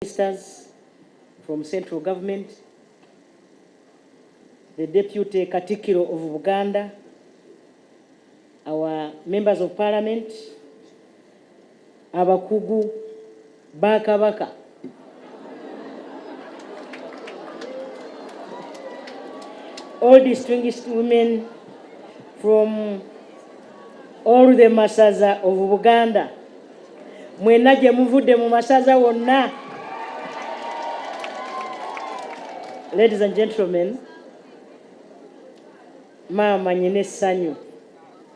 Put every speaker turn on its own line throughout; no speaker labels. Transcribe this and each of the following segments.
Ministers from central government, the Deputy Katono of Uganda, our members of parliament, abakugu, baka, all distinguished women from all the masaza of Uganda, mwena gye muvudde mu masaza wonna. Ladies and gentlemen, Mama nyine essanyu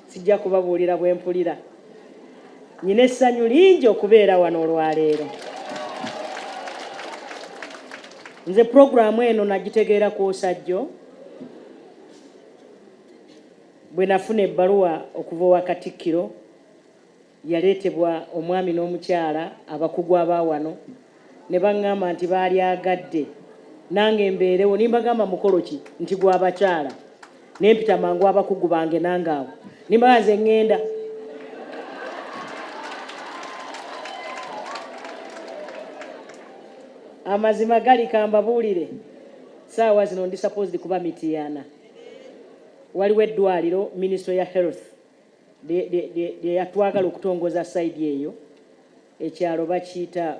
sijja kubabuulira bwe mpulira. Nyine essanyu lingi okubeera wano olwaleero. Nze programu eno nagitegeera ku Osajjo bwe nafuna ebbaluwa okuva wa Katikkiro yaleetebwa omwami n'omukyala abakugu abaawano ne baŋŋamba nti baali agadde nange mbeerewo nimbagamba mukolo ki nti gwa abakyala nempita mangu abakugu bange nange awo nimbaze ŋŋenda. Amazima gali kambabuulire saawa zino ndi supposed kuba Mityana. Waliwo eddwaliro Ministry ya Health de yatwagala okutongoza side eyo ekyalo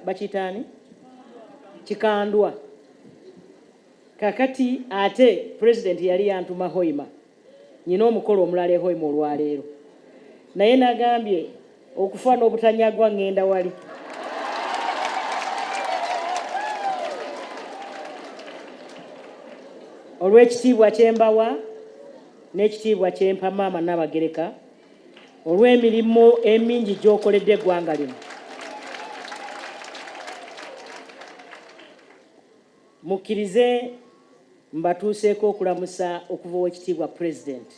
bakiyitaani Kikandwa. Kakati ate president yali yantuma Hoima nyina omukolo omulala Hoima olwaleero naye nagambye okufa n'obutanyagwa ŋŋenda wali. Olw'ekitiibwa kyembawa n'ekitiibwa kyempa Maama Nabagereka olw'emirimu emingi gy'okoledde eggwanga lino, mukkirize mbatuuseeko okulamusa okuva ow'ekitiibwa president.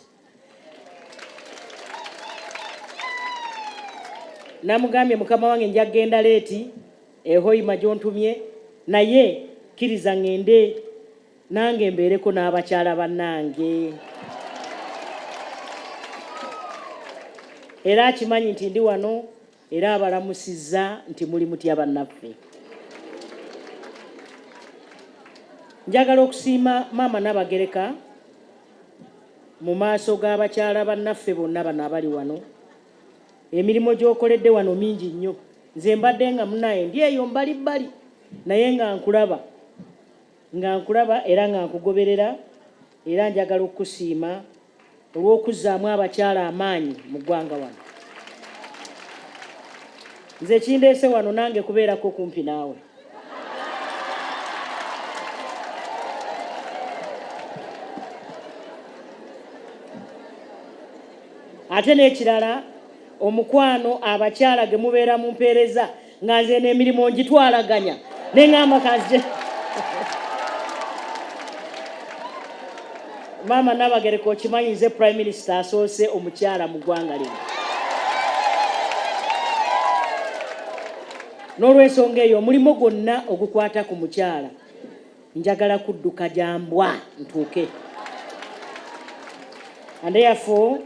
Namugambye mukama wange nja kgenda leeti Hoima gy'ontumye naye kkiriza ŋŋende nange mbeereko n'abakyala bannange. Era akimanyi nti ndi wano era abalamusizza nti muli mutya bannaffe. Njagala okusiima Maama Nabagereka mu maaso g'abakyala bannaffe bonna bano abali wano. Emirimu gy'okoledde wano mingi nnyo. Nze mbadde nga munaye ndi eyo mbalibbali naye nga nkulaba era nga nkugoberera, era njagala okukusiima olw'okuzzaamu abakyala amaanyi mu ggwanga wano. Nze kindeese wano nange kubeerako kumpi naawe. Ate n'ekirala omukwano abakyala ge mubeera mu mpeereza nga nze n'emirimu ngitwalaganya neŋŋamba kanzije. Maama Nabagereka okimanyi nze Prime Minister asoose omukyala mu ggwanga lino. N'olw'ensonga eyo omulimu gwonna ogukwata ku mukyala njagala kudduka jambwa ntuuke. And therefore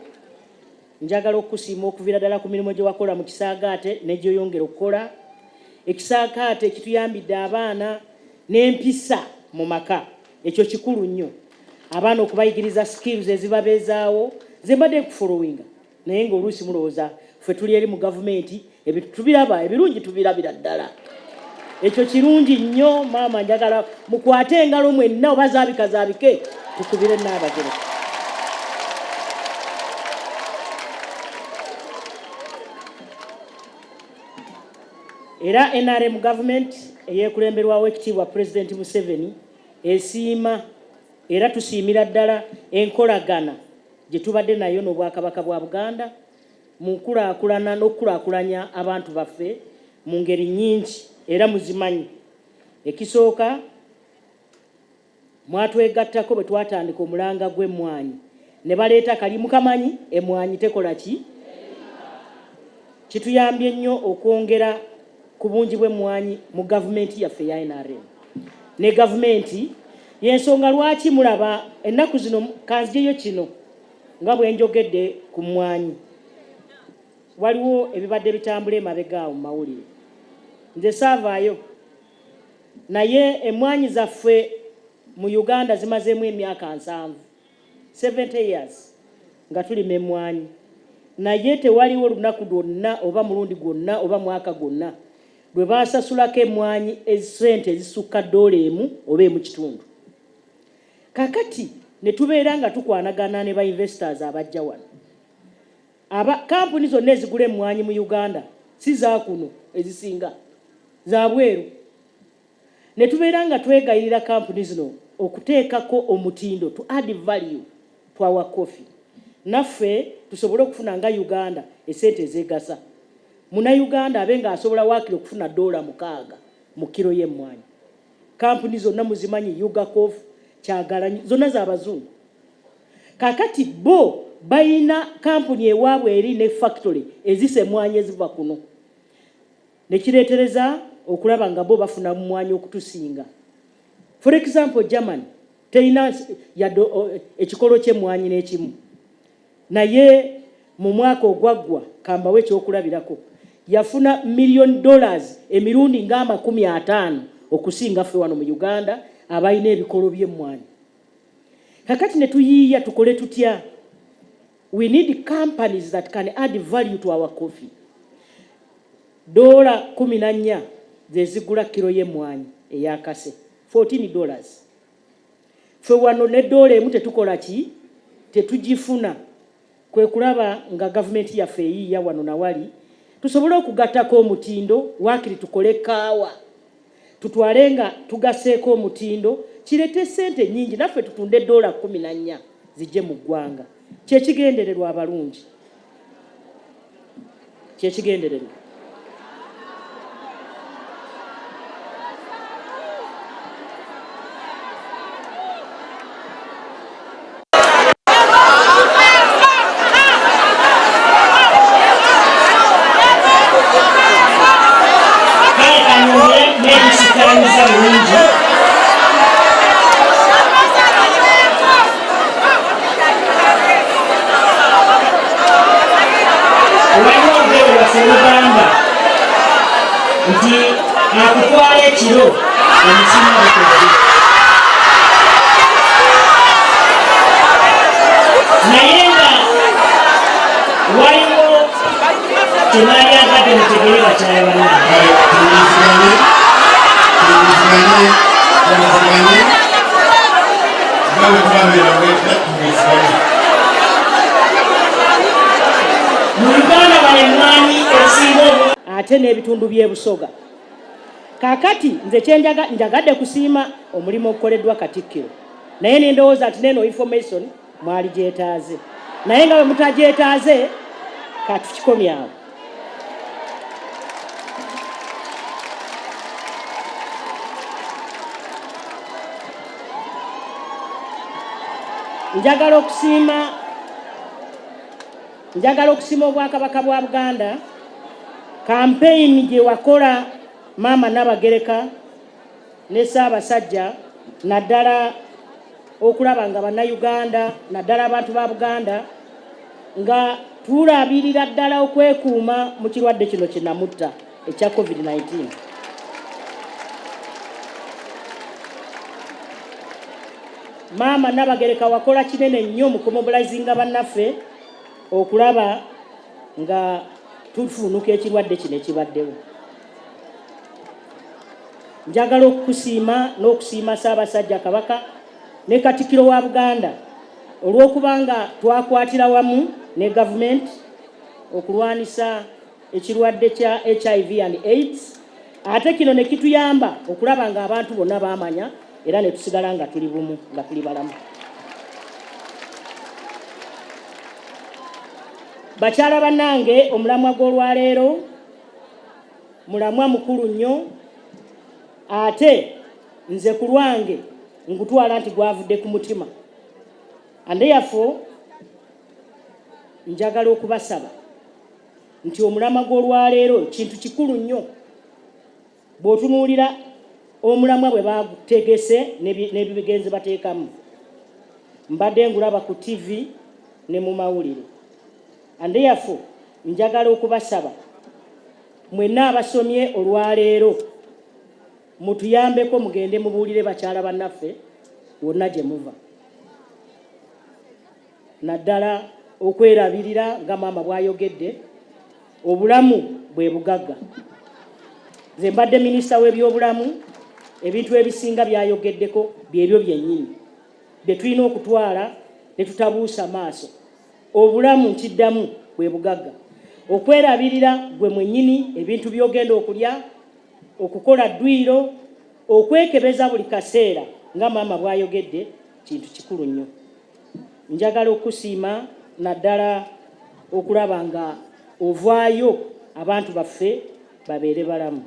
njagala okusiima okuviira ddala ku mirimu gye wakola mu kisaagaate ne gy'oyongera okukola. Ekisaakaate kituyambidde abaana n'empisa mu maka, ekyo kikulu nnyo. Abaana okubayigiriza skills ezibabeezaawo. Nze mbadde nkufolowinga naye ng'oluusi mulowooza ffe tuli eri mu gavumenti ebintu tubiraba ebirungi tubirabira ddala. Ekyo kirungi nnyo. Maama njagala mukwate engalo mwenna oba zaabike tukubire Nabagereka. Era NRM government eyeekulemberwawo ekitiibwa President Museveni esiima era tusiimira ddala enkolagana gye tubadde nayo n'Obwakabaka bwa Buganda mu nkulaakulana n'okukulaakulanya abantu baffe mu ngeri nnyingi era muzimanyi. Ekisooka mwatwegattako bwe twatandika omulanga gw'e Mwanyi ne baleeta kalimu kamanyi Mwanyi tekola ki. Kituyambye nnyo okwongera ku bungi bwe Mwanyi mu gavumenti yaffe ya NRM ne gavumenti. Yensonga lwaki mulaba ennaku zino kanzigeyo kino nga bwe njogedde ku Mwanyi. Waliwo ebibadde bitambula emabega awo mu mawulire. Nze saavaayo naye emmwanyi zaffe mu Uganda zimazeemu emyaka 70 years nga tulima emmwanyi, naye tewaliwo lunaku lwonna oba mulundi gwonna oba mwaka gwonna lwe baasasulako emmwanyi esente ezisukka $1 oba $1. Kakati ne tubeera nga tukwanagana ne ba investors abajja wano. Kampuni zonna ezigula emmwanyi mu Uganda si za kuno ezisinga, za bweru. Ne tubeera nga twegayirira kampuni zino okuteekako omutindo to add value to our coffee. Naffe tusobole okufuna nga Uganda esente ezegasa. Muna Uganda abenga asobola wakiro okufuna $6 mu kilo y'emmwanyi. Kampuni zonna muzimanyi Yugakof, Kyagalanyi, zonna za bazungu. Kakati bo bayina kampuni ewaabwe eri ne factory ezise emmwanyi eziva kuno. Ne kireetereza okulaba nga bo bafuna mmwanyi okutusinga. For example, Germany teina ekikolo ky'emmwanyi n'ekimu. Naye mu mwaka ogwaggwa kambawe ekyokulabirako yafuna $1 million emirundi nga 50 okusinga ffe wano mu Uganda abayina ebikolo by'emmwanyi. Kakati ne tuyiiya tukole tutya? We need companies that can add value to our coffee. $14 zezigula kilo y'emmwanyi eyakase, $14. Ffe wano ne $1 tetukola ki? Tetugifuna. Kwe kulaba nga government yaffe eyiiya wano nawali tusobole okugattako omutindo, wakiri tukole kaawa tutwale nga tugaseeko omutindo kirete sente nyingi naffe tutunde $14 zijje mu ggwanga. Kyekigendererwa abalungi, kyekigendererwa. Ate n'ebitundu by'ebusoga. Kakati nze njagadde kusiima omulimu ogukoleddwa Katikkiro, naye nendowooza ati neno information mwali gyetaaze, naye nga bwe mutagyetaaze katukikomyawo. Njagala okusiima Obwakabaka bwa Buganda campaign gye wakola Maama Nabagereka ne Ssaabasajja naddala okulaba nga bannayuganda naddala abantu ba Buganda nga tulabirira ddala okwekuuma mu kirwadde kino kinamutta ekya COVID-19. Maama Nabagereka wakola kinene nnyo mu kumobilizinga bannaffe okulaba nga tufunuka ekirwadde kino ekibaddewo. Njagala okukusiima n'okusiima Ssaabasajja Kabaka ne Katikkiro wa Buganda olw'okubanga twakwatira wamu ne gavumenti okulwanisa ekirwadde kya HIV and AIDS, ate kino ne kituyamba okulaba nga abantu bonna baamanya era ne tusigala nga tuli bumu, nga tuli balamu. Bakyala bannange, omulamwa gw'olwaleero mulamwa mukulu nnyo, ate nze ku lwange ngutwala nti gwavudde ku mutima. Therefore njagala okubasaba nti omulamwa gw'olwaleero kintu kikulu nnyo. Bw'otunuulira omulamwa bwe bagutegese n'ebigenze bateekamu, mbadde ngulaba ku TV ne mu mawulire. Therefore njagala okubasaba mwenna abasomye olwaleero mutuyambeko mugende mubuulire bakyala bannaffe wonna gye muva. Naddala okwerabirira nga maama bw'ayogedde, obulamu bwe bugagga. Nze mbadde minisita w'ebyobulamu, ebintu ebisinga byayogeddeko byebyo byennyini bye tulina okutwala ne tutabuusa maaso. Obulamu nkiddamu bwe bugagga. Okwerabirira gwe mwennyini ebintu by'ogenda okulya, okukola ddwiro, okwekebeza buli kaseera nga maama bw'ayogedde, kintu kikulu nnyo. Njagala okusiima naddala okulaba nga ovaayo abantu baffe babeere balamu.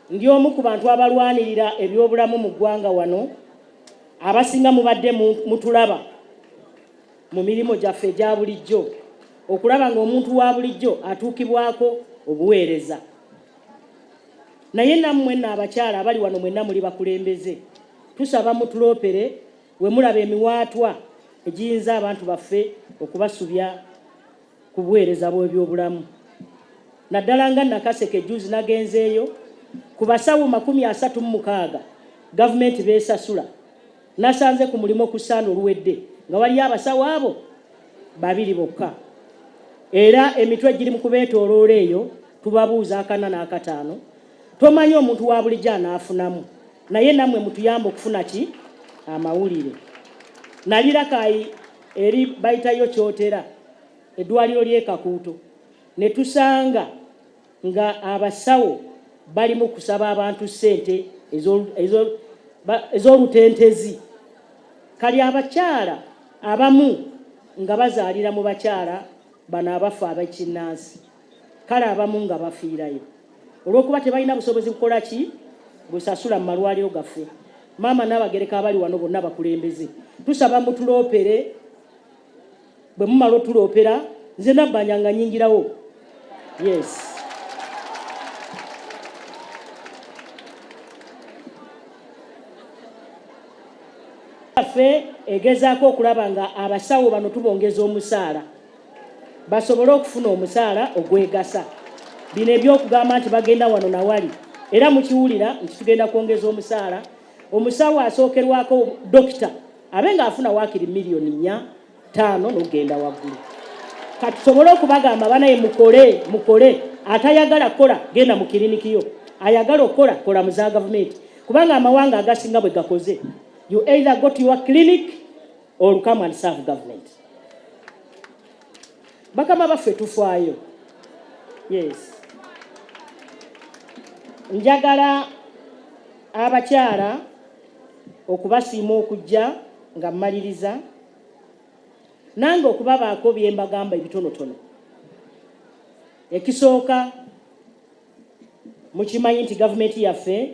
Ndi omu ku bantu abalwanirira ebyobulamu mu ggwanga wano, abasinga mubadde mutulaba mu mirimu gyaffe egya bulijjo, okulaba ng'omuntu wa bulijjo atuukibwako obuweereza. Naye nammwe nno abakyala abali wano mwenna muli bakulembeze, tusaba mutuloopere we mulaba emiwaatwa egiyinza abantu baffe okubasubya ku buweereza bw'ebyobulamu. Naddala nga Nakaseke juzi nagenzeeyo ku basawo 36 gavumenti beesasula, nasanze ku mulimu ku ssande oluwedde nga waliyo abasawo abo 2 bokka. Era emitwe giri mu kubeetooloola eyo, tubabuuza 4 n'akataano. Tomanyi omuntu wa bulijjo anaafunamu, naye nammwe mutuyamba okufuna ki? Amawulire. Nalira kayi eri bayitayo kyotera eddwaliro ly'e Kakuuto, ne tusanga nga abasawo bali mu kusaba abantu ssente ez'olutentezi. Kali abakyala abamu nga bazaalira mu bakyala bano abafa abakinnansi, kale abamu nga bafiirayo olw'okuba tebalina busobozi kukola ki? Busasula mu malwaliro gaffe. Maama n'abagereka abali wano bonna bakulembeze, tusaba mutuloopere. Bwe mumala otuloopera, nze Nabbanja nga nnyingirawo. Yes. Ffe egezaako okulaba nga abasawo bano tubongeza omusaala basobole okufuna omusaala ogwegasa. Bino ebyokugamba nti bagenda wano na wali, era mukiwulira nti tugenda kwongeza omusaala. Omusawo asookerwako dokita abe ng'afuna waakiri milioni 5 n'ogenda waggulu. Kati tusobole okubagamba banaye mukole. Atayagala kukola genda mu kirinikiyo, ayagala okukola kola mu za gavumenti, kubanga amawanga agasinga bwe gakoze. You either go to your clinic or come and serve government. Bakama baffe tufaayo. Yes. Njagala abakyala okubasiima okujja nga mmaliriza, nange okubabaako bye mbagamba ebitonotono. Ekisooka, mukimanyi nti gavumenti yaffe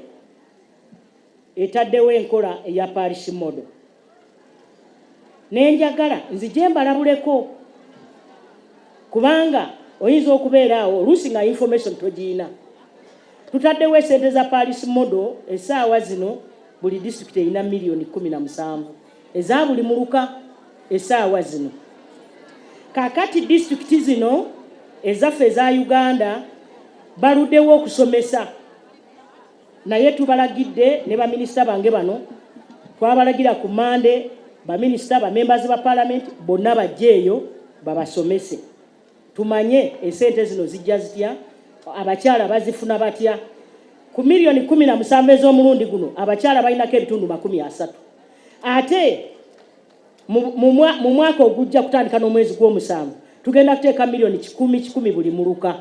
etaddewo enkola eya parish model. Nenjagala nzije mbalabuleko, kubanga oyinza okubeeraawo oluusi nga information togiina. Tutaddewo esente za parish model essaawa zino buli district erina milioni 17 eza buli muluka essaawa zino. Kakati district zino ezaffe eza Uganda baluddewo okusomesa, naye tubalagidde ne baminisita bange bano, twabalagira ku Mande baminisita bamembers ba parliament bonna bajjeeyo babasomese, tumanye esente zino zijja zitya, abakyala bazifuna batya. Ku milioni 17 ez'omulundi guno abakyala balinako ebitundu 30. Ate mu mwaka ogujja kutandika n'omwezi gw'omusanvu tugenda kuteeka milioni 10 buli muluka.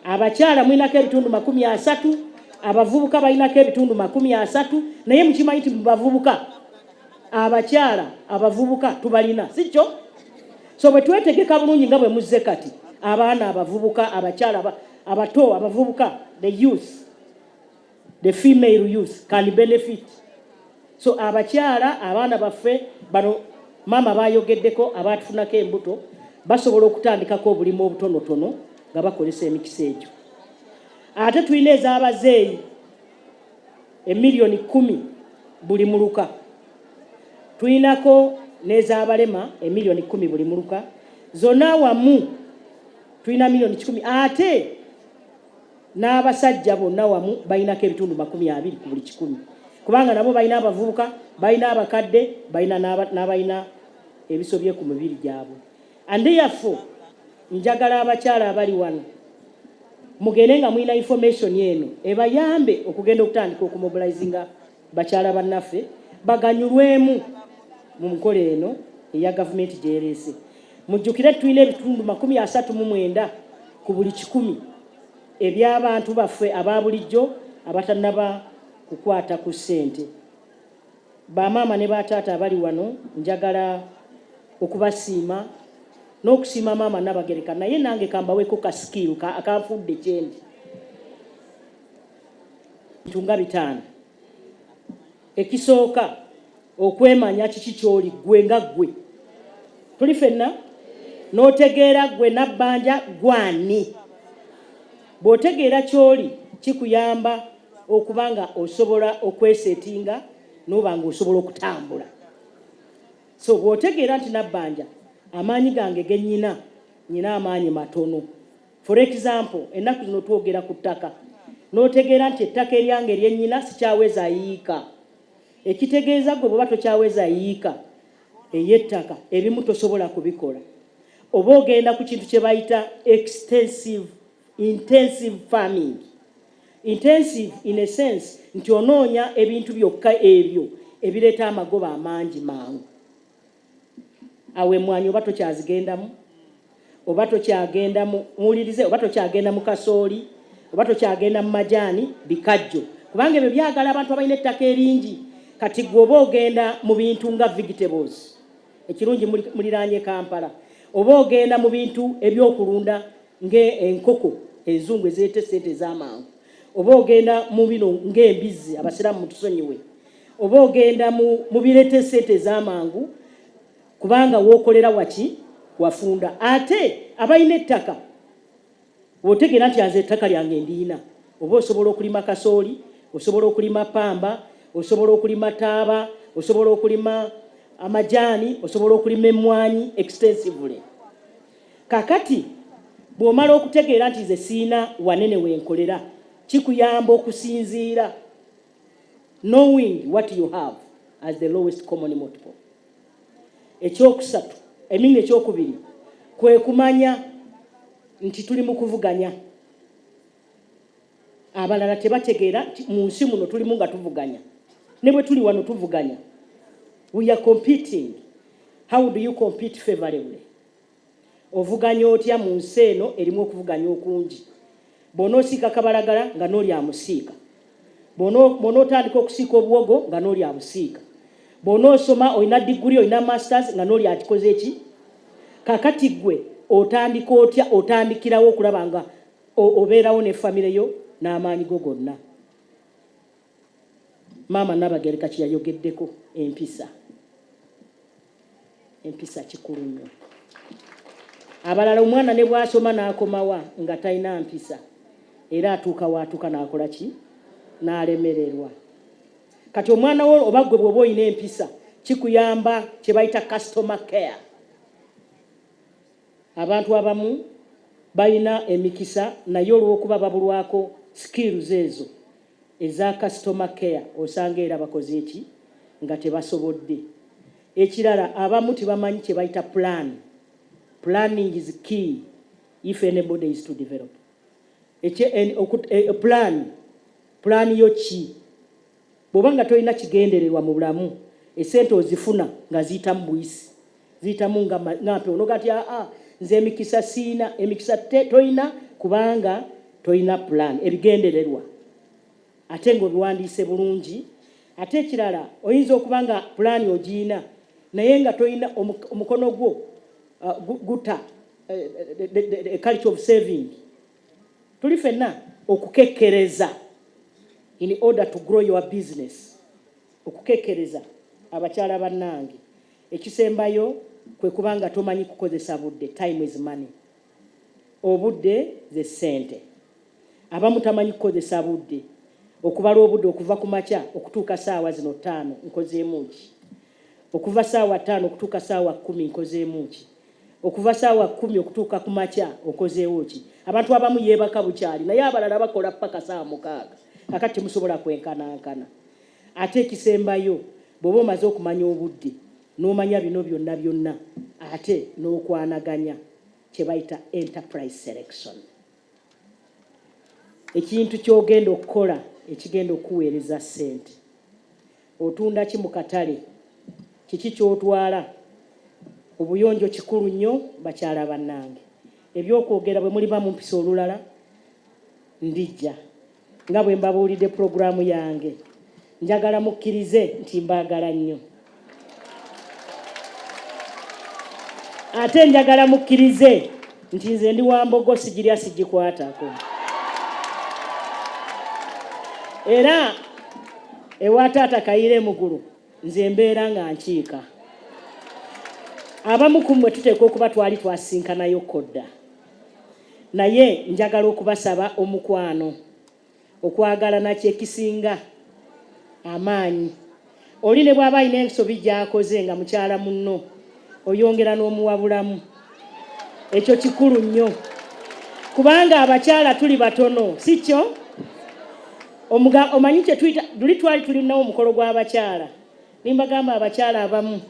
Abakyala mulinako ebitundu 30, abavubuka balinako ebitundu 30, naye mukimanyi nti mu bavubuka abakyala abavubuka tubalina, sikyo? So bwe twetegeka bulungi nga bwe muzze kati, abaana abavubuka, abakyala abato, abavubuka, the youth, the female youth can benefit. So abakyala, abaana baffe bano maama Bwayogeddeko abatufunako embuto basobola okutandikako obulimu obutonotono nga bakolesa emikisa egyo. Ate tulina ez'abazeeyi emilioni 10 buli muluka. Tulinako n'ez'abalema emilioni 10 buli muluka. Zonna wamu tulina milioni 10 ate n'abasajja bonna wamu balinako ebitundu 20 ku buli 10 kubanga nabo balina abavubuka balina abakadde balina n'abalina ebisobye ku mibiri gyabwe. And therefore njagala abakyala abali wano mugende nga mulina information yeno ebayambe okugenda okutandika okumobilizinga bakyala bannaffe baganyulwemu mu nkola eno eya gavumenti gyerese. Mujjukire tulina ebitundu 39 ku buli 10 eby'abantu baffe ababulijjo abatannaba kukwata ku ssente. Bamaama ne bataata abali wano njagala okubasiima n'okusiima maama Nabagereka naye nange kambaweko ka skill akanfudde kyendi ntunga 5. Ekisooka okwemanya kiki kyoli gwe nga gwe tuli ffenna n'otegeera gwe Nabbanja gwani. Bw'otegeera kyoli kikuyamba okubanga osobola okwesetinga n'obanga osobola okutambula. So bw'otegeera nti Nabbanja amaanyi gange gennyina nyina amaanyi matono. For example ennaku zino twogera ku ttaka n'otegeera nti ettaka eryange eryennyina sikyaweza yiika ekitegeeza gwe bw'oba tokyaweza yiika ey'ettaka ebimu tosobola kubikola. Oba ogenda ku kintu kye bayita intensive farming. Intensive in a sense nti onoonya ebintu byokka ebyo ebireeta amagoba amangi mangu. Awe Mwanyi oba tokyazigendamu oba tokyagendamu muwulirize oba tokyagenda mu kasooli oba tokyagenda mu majaani bikajjo kubanga ebyo byagala abantu abalina ettaka eringi. Kati gwe oba ogenda mu bintu nga vegetables ekirungi muliraanye Kampala oba ogenda mu bintu ebyokulunda ng'enkoko enzungu ezireeta ssente ez'amangu oba ogenda mu bino ng'embizzi abasiraamu mutusonyiwe oba ogenda mu bireeta ssente ez'amangu kubanga wookolera waki wafunda. Ate abalina ettaka bw'otegeera nti aze ettaka lyange ndiina oba osobola okulima kasooli osobola okulima pamba osobola okulima taaba osobola okulima amajaani osobola okulima emmwanyi extensively. Kakati bw'omala okutegeera nti ze siina wanene wenkolera kikuyamba okusinziira knowing what you have as the lowest common multiple. Ekyokusatu emini ekyokubiri kwe kumanya nti tuli mu kuvuganya. Abalala tebategeera mu nsi muno tulimu nga tuvuganya ne bwe tuli wano tuvuganya. We are competing. How do you compete favorably? Ovuganya otya mu nsi eno erimu okuvuganya okungi. Bw'onoosiika kabalagala nga n'oli amusiika. Bw'onootandika okusiika obuwogo nga n'oli abusiika. Bw'onoosoma olina diguri olina masters nga n'oli akikoze eki. Kakati gwe otandika otya otandikirawo okulaba nga obeerawo ne famire yo n'amaanyi go gonna. Maama Nabagereka Bwayogedeko empisa. Empisa kikulu nnyo. Abalala omwana ne bw'asoma n'akomawa nga talina mpisa era atuuka waatuuka n'akola ki n'alemererwa. Kati omwana wo oba gwe bw'oba olina empisa kikuyamba kye bayita customer care. Abantu abamu balina emikisa naye olw'okuba babulwako skills ezo eza customer care osanga era bakoze eki nga tebasobodde. Ekirala abamu tebamanyi kye bayita plan. Planning is key if anybody is to develop. Plan yo ki? Bw'oba nga tolina kigendererwa mu bulamu esente ozifuna nga ziyitamu buyisi ziyitamu nga ngampe onogati nze emikisa siina emikisa tolina kubanga tolina plan ebigendererwa ate ng'obiwandiise bulungi. Ate ekirala oyinza okuba nga plan ogiina naye nga tolina omukono gwo guta a culture of saving. Tuli ffenna okukekkereza in order to grow your business. Okukekkereza abakyala bannange ekisembayo kwe kubanga tomanyi kukozesa budde. Time is money. Obudde ze ssente. Abamu tamanyi kukozesa budde. Okubala obudde okuva ku makya okutuuka saawa zino 5 nkozeemu ki? Okuva saawa 5 okutuuka saawa 10 nkozeemu ki? okuva saawa 10 okutuuka ku makya okozeewo ki? Abantu abamu yeebaka bukyali naye abalala bakola paka saawa 6 kakati temusobola kwenkanankana. Ate ekisembayo bw'oba omaze okumanya obudde n'omanya bino byonna ate n'okwanaganya kye bayita enterprise selection. Ekintu ky'ogenda okukola ekigenda okuweereza ssente. Otunda ki mu katale? Kiki ky'otwala? Obuyonjo kikulu nnyo bakyala bannange. Ebyokwogera bwe muliba mu mpisa olulala ndijja nga bwe mbabuulidde puroguramu yange. Njagala mukkirize nti mbaagala nnyo. Ate njagala mukkirize nti nze ndi Wambogo sigirya sigikwatako. Era ewa taata Kayire Mugulu nze mbeera nga nkiika. Abamu ku mmwe tuteekwa okuba twali twasinkanayo kodda. Naye njagala okubasaba omukwano, okwagalana kyekisinga amaanyi. Oli ne bw'aba alina ensobi gy'akoze nga mukyala munno oyongera n'omuwabulamu. Ekyo kikulu nnyo. Kubanga abakyala tuli batono, si kyo? Omanyi kye tuyita twali tulinawo omukolo gw'abakyala. Nimbagamba abakyala abamu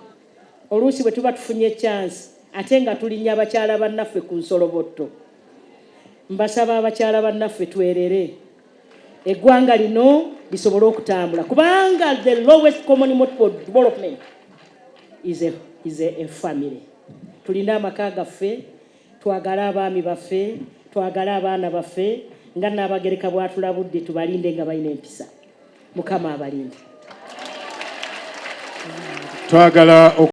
oluusi bwe tuba tufunye chance ate nga tulinnya abakyala bannaffe ku nsolobotto. Mbasaba abakyala bannaffe twerere. Eggwanga lino lisobole okutambula. Kubanga the lowest common multiple development is a family. Tulina amaka gaffe, twagale abaami baffe, twagale abaana baffe, nga Nnaabagereka bw'atulabudde tubalinde nga balina empisa. Mukama abalinde.
Twagala